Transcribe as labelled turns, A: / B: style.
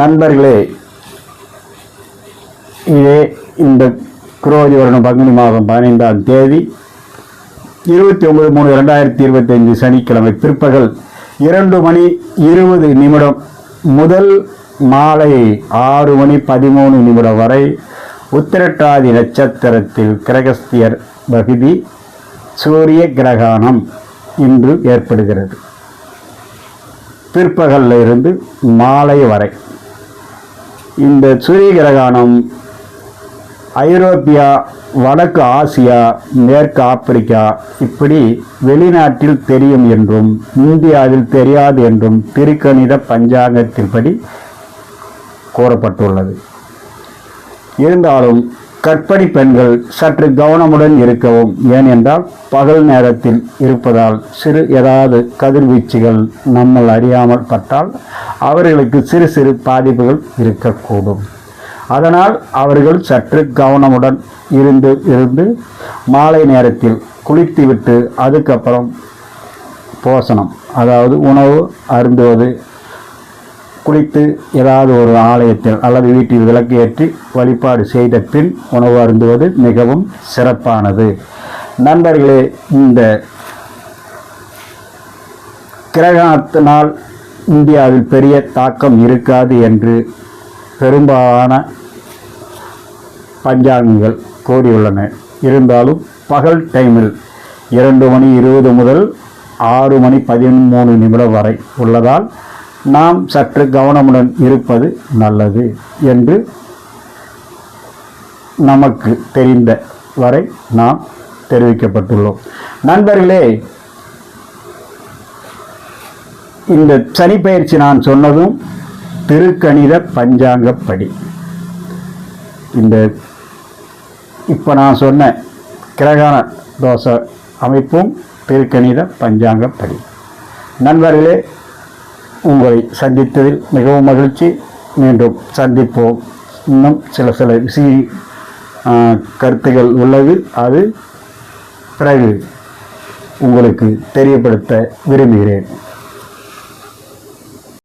A: நண்பர்களே, இதே இந்த குரோதி வருடம் பங்குனி மாதம் 15ஆம் தேதி 29/3/2025 சனிக்கிழமை பிற்பகல் 2:20 முதல் மாலை 6:13 வரை உத்திரட்டாதி நட்சத்திரத்தில் கிரகஸ்தியர் பகுதி சூரிய கிரகணம் இன்று ஏற்படுகிறது. பிற்பகலில் இருந்து மாலை வரை இந்த சூரிய கிரகணம் ஐரோப்பியா, வடக்கு ஆசியா, மேற்கு ஆப்பிரிக்கா இப்படி வெளிநாட்டில் தெரியும் என்றும் இந்தியாவில் தெரியாது என்றும் திருக்கணித பஞ்சாங்கத்தின்படி கூறப்பட்டுள்ளது. இருந்தாலும் கர்ப்பிணி பெண்கள் சற்று கவனமுடன் இருக்கவும். ஏனென்றால் பகல் நேரத்தில் இருப்பதால் ஏதாவது கதிர்வீச்சுகள் நம்மள் அறியாமல் பட்டால் அவர்களுக்கு சிறு சிறு பாதிப்புகள் இருக்கக்கூடும். அதனால் அவர்கள் சற்று கவனமுடன் இருந்து மாலை நேரத்தில் குளித்துவிட்டு அதுக்கப்புறம் போசனம், அதாவது உணவு அருந்துவது, குளித்து ஏதாவது ஒரு ஆலயத்தில் அல்லது வீட்டில் விளக்கு ஏற்றி வழிபாடு செய்த பின் உணவு அருந்துவது மிகவும் சிறப்பானது. நண்பர்களே, இந்த கிரகணத்தினால் இந்தியாவில் பெரிய தாக்கம் இருக்காது என்று பெரும்பாலான பஞ்சாங்கங்கள் கூறியுள்ளன. இருந்தாலும் பகல் டைமில் 2:20 முதல் 6:13 வரை உள்ளதால் நாம் சற்று கவனமுடன் இருப்பது நல்லது என்று நமக்கு தெரிந்த வரை நாம் தெரிவிக்கப்பட்டுள்ளோம். நண்பர்களே, இந்த சனிப்பெயர்ச்சி நான் சொன்னதும் திருக்கணித பஞ்சாங்கப்படி. இந்த இப்போ நான் சொன்ன கிரகண தோஷ அமைப்பும் திருக்கணித பஞ்சாங்கப்படி. நண்பர்களே, உங்களை சந்தித்ததில் மிகவும் மகிழ்ச்சி. மீண்டும் சந்திப்போம். இன்னும் சில கருத்துகள் உள்ளது, அது பிறகு உங்களுக்கு தெரியப்படுத்த விரும்புகிறேன்.